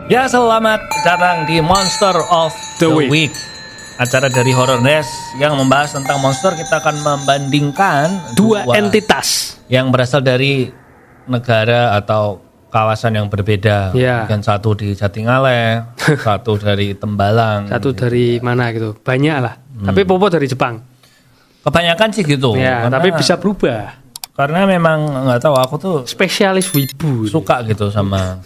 Ya, selamat datang di Monster of the Week. Acara dari Horror Nest yang membahas tentang monster. Kita akan membandingkan dua entitas yang berasal dari negara atau kawasan yang berbeda. Ya. Mungkin satu di Jatingaleh, satu dari Tembalang, satu dari mana gitu. Banyak lah. Tapi Popo dari Jepang. Kebanyakan sih gitu. Ya, tapi bisa berubah. Karena memang nggak tahu, aku tuh spesialis wibu. Suka gitu sama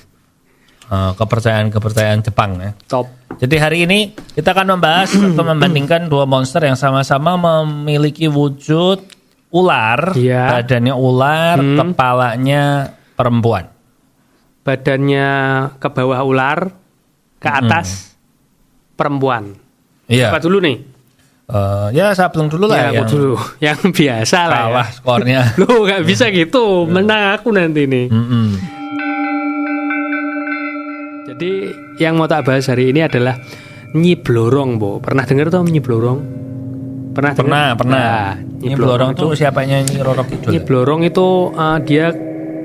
kepercayaan Jepang ya. Top. Jadi hari ini kita akan membahas atau membandingkan dua monster yang sama-sama memiliki wujud ular, badannya ular, kepalanya perempuan. Badannya ke bawah ular, ke atas perempuan. Iya. Apa dulu nih? Ya Sableng dulu lah ya, yang dulu. Yang biasa lah. Kalah ya. Skornya. Loh, nggak bisa gitu. Menang aku nanti nih. Jadi yang mau tak bahas hari ini adalah Nyi Blorong, Bo. Pernah dengar tuh Nyi Blorong? Pernah. Nah, Nyi Blorong itu siapanya Nyi Roro Kidul? Nyi Blorong itu dia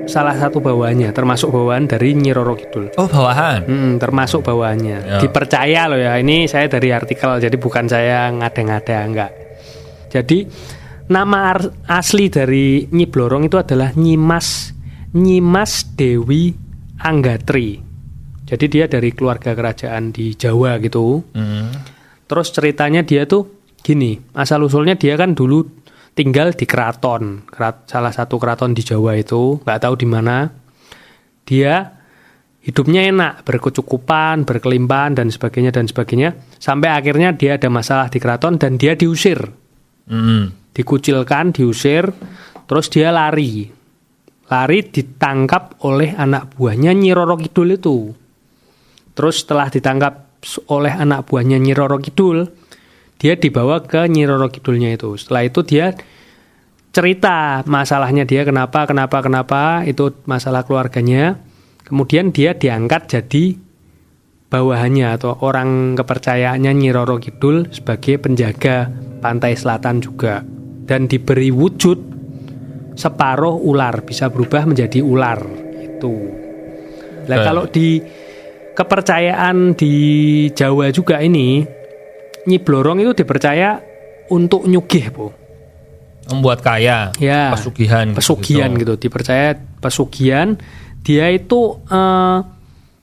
salah satu bawahannya, termasuk bawahan dari Nyi Roro Kidul. Oh, bawahan? Termasuk bawahannya. Ya. Dipercaya loh ya. Ini saya dari artikel, jadi bukan saya ngada-ngada, enggak. Jadi nama asli dari Nyi Blorong itu adalah Nyimas Dewi Anggatri. Jadi dia dari keluarga kerajaan di Jawa gitu. Terus ceritanya dia tuh gini, asal usulnya dia kan dulu tinggal di keraton, salah satu keraton di Jawa itu, nggak tahu di mana. Dia hidupnya enak, berkecukupan, berkelimpahan dan sebagainya. Sampai akhirnya dia ada masalah di keraton dan dia diusir, dikucilkan, diusir. Terus dia lari ditangkap oleh anak buahnya Nyi Roro Kidul itu. Terus setelah ditangkap oleh anak buahnya Nyi Roro Kidul, dia dibawa ke Nyi Roro Kidulnya itu. Setelah itu dia cerita masalahnya dia kenapa, itu masalah keluarganya. Kemudian dia diangkat jadi bawahannya atau orang kepercayaannya Nyi Roro Kidul sebagai penjaga pantai selatan juga. Dan diberi wujud separuh ular, bisa berubah menjadi ular itu. Nah, kalau di kepercayaan di Jawa juga ini, Nyi Blorong itu dipercaya untuk nyugih, Po. Membuat kaya, ya, pesugihan gitu. Dipercaya pesugihan. Dia itu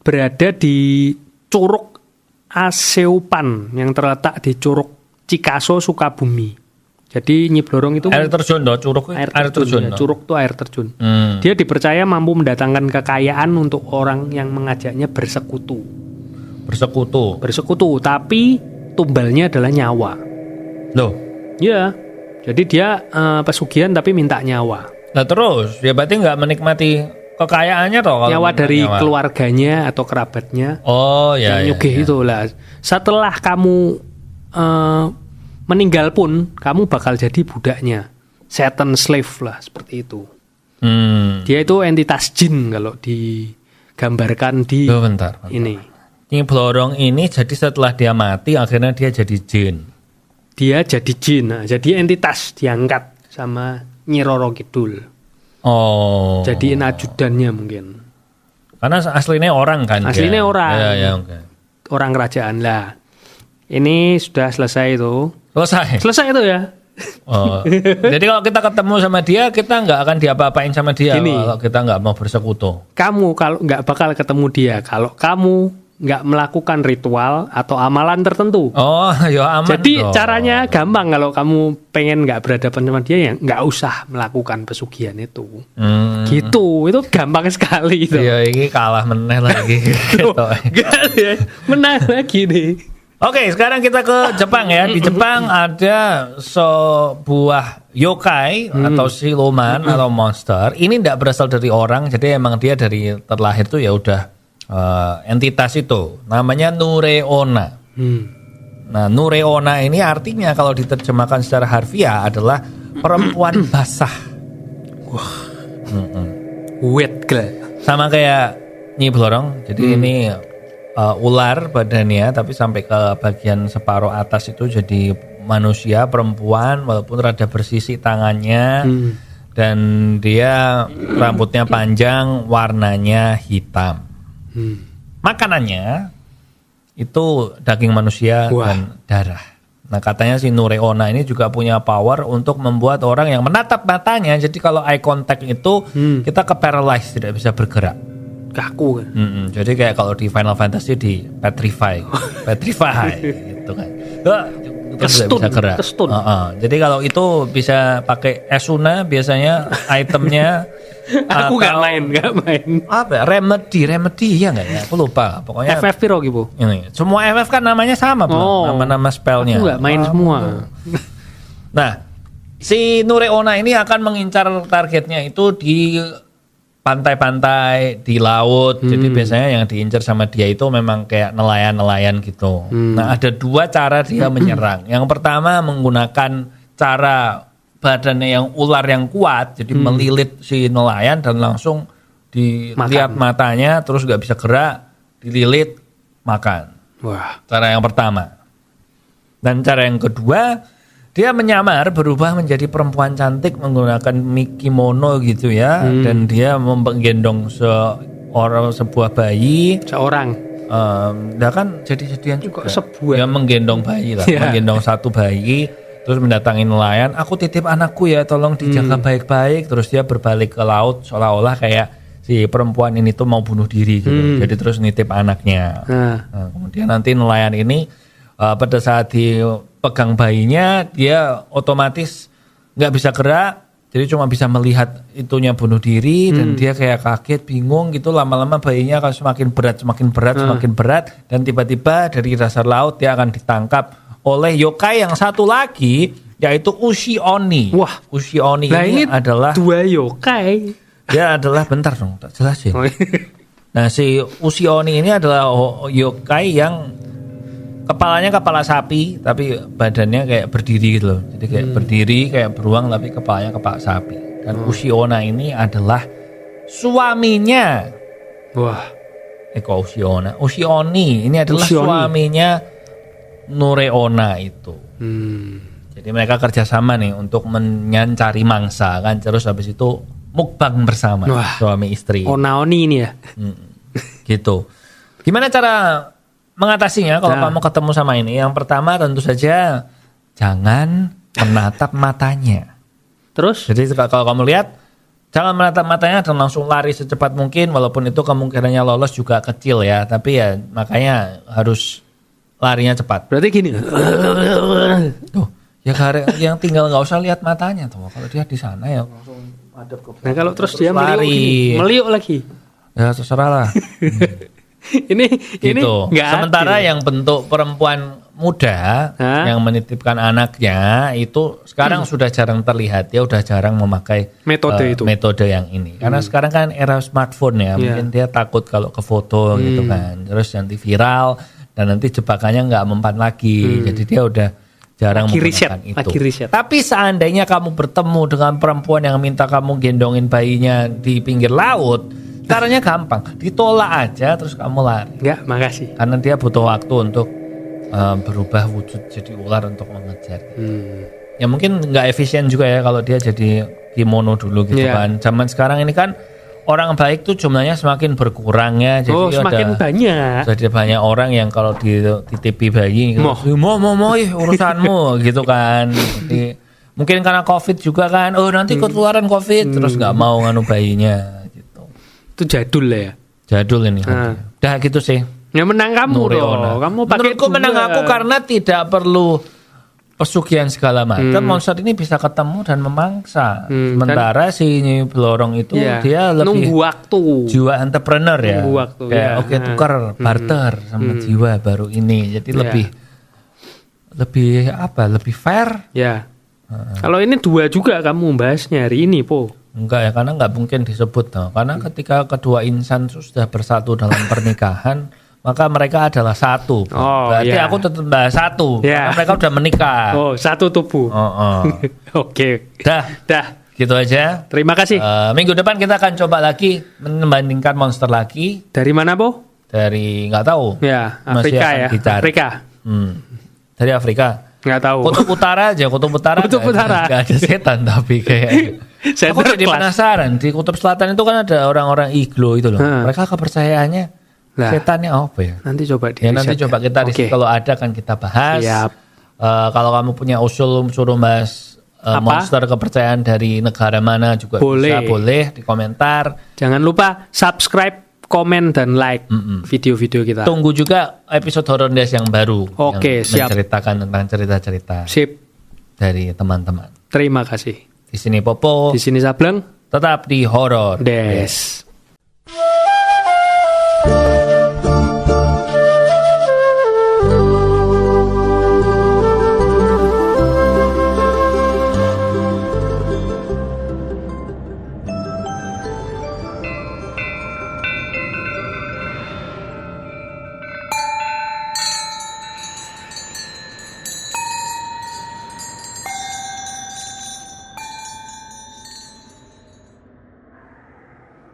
berada di Curug Aseupan yang terletak di Curug Cikaso, Sukabumi. Jadi Nyi Blorong itu air terjun, curug air terjun. Curug itu air terjun. Dia dipercaya mampu mendatangkan kekayaan untuk orang yang mengajaknya bersekutu. Tapi tumbalnya adalah nyawa. Loh? Ya. Jadi dia pesugihan tapi minta nyawa. Nah terus, dia berarti nggak menikmati kekayaannya toh? Nyawa dari keluarganya atau kerabatnya. Oh ya. Yang nyugih itu lah. Setelah kamu meninggal pun kamu bakal jadi budaknya, Satan slave lah, seperti itu. Dia itu entitas jin kalau digambarkan di bentar. Ini. Nyi Blorong ini jadi setelah dia mati akhirnya dia jadi jin. Dia jadi jin, nah, jadi entitas diangkat sama Nyi Roro Kidul. Oh. Jadi ajudannya mungkin. Karena aslinya orang kan? Aslinya orang. Ya, okay. Orang kerajaan lah. Ini sudah selesai itu. Selesai itu ya. Oh. Jadi kalau kita ketemu sama dia, kita nggak akan diapa-apain sama dia. Gini, kalau kita nggak mau bersekutu. Kamu kalau nggak bakal ketemu dia kalau kamu nggak melakukan ritual atau amalan tertentu. Oh, ya aman. Jadi caranya gampang, kalau kamu pengen nggak berhadapan sama dia ya nggak usah melakukan pesugihan itu. Gitu, itu gampang sekali itu. Iya, ini kalah meneh lagi. Gitu. Menang lagi nih. Oke, sekarang kita ke Jepang ya. Di Jepang ada sebuah yokai atau siluman atau monster. Ini tidak berasal dari orang, jadi emang dia dari terlahir tuh ya udah entitas itu. Namanya Nureona. Nah, Nureona ini artinya kalau diterjemahkan secara harfiah adalah perempuan basah. Wah. Wet girl. Sama kayak Nyi Blorong. Jadi ini ular badannya, tapi sampai ke bagian separuh atas itu jadi manusia perempuan, walaupun rada bersisik tangannya, dan dia rambutnya panjang, warnanya hitam. makanannya itu daging manusia Wah. dan darah. Nah katanya si Nureona ini juga punya power untuk membuat orang yang menatap matanya. Jadi kalau eye contact itu kita ke paralyze, tidak bisa bergerak. Kaku kan. Jadi kayak kalau di Final Fantasy di petrify gitu kan. Itu tidak bisa gerak. Kestun. Jadi kalau itu bisa pakai Esuna biasanya itemnya. Aku nggak main. Apa? Remedy ya nggak ya? Aku lupa. Pokoknya FF Piro gitu. ini semua FF kan namanya sama, nama-nama spellnya. Aku nggak main semua. Nah, si Nureona ini akan mengincar targetnya itu di pantai-pantai, di laut. Jadi biasanya yang diincar sama dia itu memang kayak nelayan-nelayan gitu. Nah, ada 2 cara dia menyerang. Yang pertama menggunakan cara badannya yang ular yang kuat, jadi melilit si nelayan dan langsung dilihat matanya, terus nggak bisa gerak, dililit, makan. Wah. Cara yang pertama. Dan cara yang kedua, dia menyamar, berubah menjadi perempuan cantik menggunakan kimono gitu ya, dan dia menggendong sebuah bayi. Seorang. Dia kan jadi-jadian juga. Sebuah. Dia menggendong bayi lah, menggendong satu bayi. Terus mendatangi nelayan, aku titip anakku ya, tolong dijaga baik-baik. Terus dia berbalik ke laut, seolah-olah kayak si perempuan ini tuh mau bunuh diri gitu. Jadi terus nitip anaknya. Nah, kemudian nanti nelayan ini pada saat dipegang bayinya, dia otomatis nggak bisa gerak. Jadi cuma bisa melihat itunya bunuh diri. Dan dia kayak kaget, bingung gitu. Lama-lama bayinya akan semakin berat. Dan tiba-tiba dari dasar laut dia akan ditangkap oleh yokai yang satu lagi, yaitu Ushi Oni. Wah, Ushi Oni ini adalah 2 yokai. Dia adalah, bentar dong, tak jelasin. Nah, si Ushi Oni ini adalah yokai yang kepalanya kepala sapi, tapi badannya kayak berdiri gitu loh. Jadi kayak berdiri, kayak beruang, tapi kepalanya kepala sapi. Dan Ushi Ona ini adalah suaminya. Wah. Ushi Ona. Ushi Oni ini adalah suaminya Nureona itu. Jadi mereka kerjasama nih untuk mencari mangsa kan, terus habis itu mukbang bersama. Wah, suami istri. Ona-oni ini ya. Gitu. Gimana cara mengatasinya kalau kamu ketemu sama ini? Yang pertama tentu saja jangan menatap matanya. Terus? Jadi kalau kamu lihat, jangan menatap matanya dan langsung lari secepat mungkin, walaupun itu kemungkinannya lolos juga kecil ya. Tapi ya makanya harus larinya cepat. Berarti gini. Tuh, ya yang tinggal nggak usah lihat matanya tuh. Kalau dia di sana ya langsung madep ke. Nah kalau terus dia lari, meliuk lagi. Ya terserah lah. Ini gitu. Sementara yang bentuk perempuan muda yang menitipkan anaknya itu sekarang sudah jarang terlihat. Dia udah jarang memakai metode yang ini. Karena sekarang kan era smartphone ya. Mungkin dia takut kalau ke foto gitu kan. Terus nanti viral. Dan nanti jebakannya nggak mempan lagi, jadi dia udah jarang menggunakan itu. Tapi seandainya kamu bertemu dengan perempuan yang minta kamu gendongin bayinya di pinggir laut, caranya gampang, ditolak aja terus kamu lari. Enggak, makasih. Karena dia butuh waktu untuk berubah wujud jadi ular untuk mengejar. Ya mungkin nggak efisien juga ya kalau dia jadi kimono dulu gitu kan. Zaman sekarang ini kan orang baik tuh jumlahnya semakin berkurang ya. Jadi semakin banyak. Jadi banyak orang yang kalau dititipi bayi mau urusanmu gitu kan. Jadi mungkin karena COVID juga kan. Oh nanti ketularan COVID terus nggak mau nganu bayinya gitu. Itu jadul ya. Jadul ini. Udah gitu sih. Ya menang kamu loh. Kamu pakai. Menurutku menang aku karena tidak perlu pesugihan segala macam. Monster ini bisa ketemu dan memangsa. Sementara si Blorong itu dia lebih nunggu waktu. Jiwa entrepreneur ya. Nunggu waktu. Kayak oke tukar barter sama jiwa baru ini. Jadi lebih apa? Lebih fair. Ya. Kalau ini 2 juga kamu bahasnya hari ini, Po. Enggak ya, karena nggak mungkin disebut. Karena ketika kedua insan sudah bersatu dalam pernikahan, maka mereka adalah satu. Berarti aku tetap bahas satu. Karena mereka udah menikah. Oh, satu tubuh. Oke. Dah. Gitu aja. Terima kasih. Minggu depan kita akan coba lagi membandingkan monster lagi. Dari mana, Po? Dari nggak tahu. Ya, Afrika ya. Afrika. Dari Afrika. Nggak tahu. Kutub Utara aja. Kutub Utara. Nggak ada setan tapi kayak. Aku jadi penasaran. Di Kutub Selatan itu kan ada orang-orang iglo itu loh. Mereka kepercayaannya Lah, Setannya apa ya? nanti coba Ya nanti coba kita riset, kalau ada kan kita bahas. Siap. Kalau kamu punya usul suruh bahas monster kepercayaan dari negara mana juga bisa, boleh di komentar. Jangan lupa subscribe, komen dan like video-video kita. Tunggu juga episode Horror Days yang baru. Oke, yang siap. menceritakan tentang cerita-cerita Sip. dari teman-teman. Terima kasih. Di sini Popo. Di sini Sableng. Tetap di Horror Des.